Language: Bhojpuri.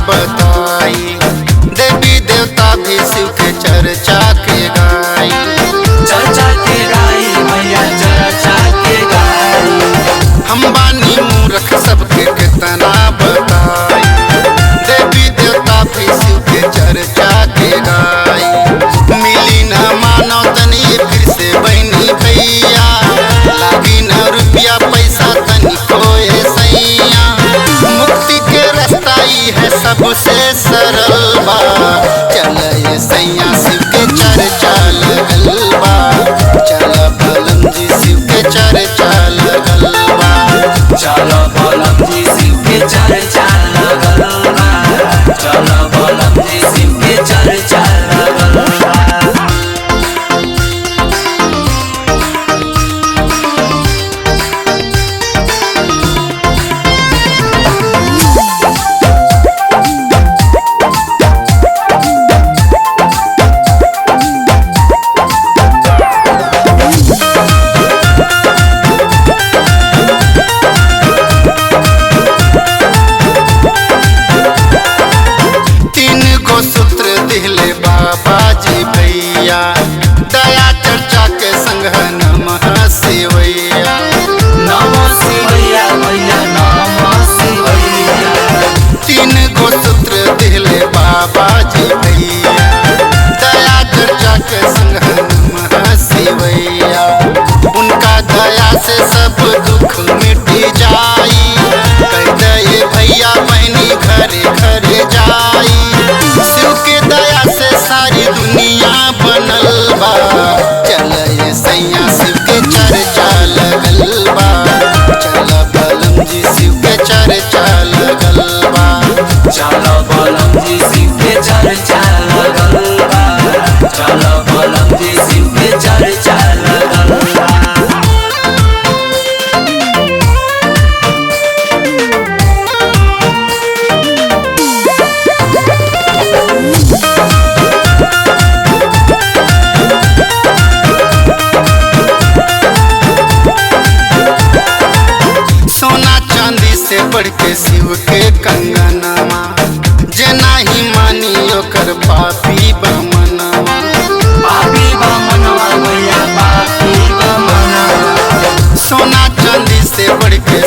बताई। देवी देवता भी शिव के चर्चा के गाई। चर्चा के गाई मैया चर्चा के गाई। हम बानी मूर्ख सबके कितना बताई। देवी देवता भी शिव के चर्चा के गाई। मिली न मानो तनी फिर से बहनी भैया, लागी न रुपया पैसा तनी कोई सैया। मुक्ति के रास्ता ही है सबसे सरल बा, चल ये सैया शिव के चर्चा लगल बा। चल बलम जी शिव के चर्चा लगल बा। चलो बलम जी शिव के चर्चा लगल बा। चलो बलम जी शिव के चर्चा लगल बा। सूत्र दिहले बाबा जी भैया, दया चर्चा के संग नमः शिवैया। नमः शिवैया मैया नमः शिवैया। 3 गो सूत्र दिहले बाबा जी भैया, दया चर्चा के संग नमः शिवैया। उनका दया से सब दुख मिट जाई, कह दे भैया बहनी घरे घरे जाई। शिव के दया से सारी दुनिया बनल बा, चल ये सैया शिव के चर्चा लगल बा। चल बलम जी शिव के चर्चा लगल बा। चलो बलम जी शिव के चर्चा लगल बा। चलो बलम जी शिव के चर्चा लगल बा। सोना चांदी से बढ़ के शिव के कंगनवा, जे नाही मानी ओकर पापी बमनवा। पापी बमनवा मैया पापी बमनवा। सोना चांदी से बढ़ के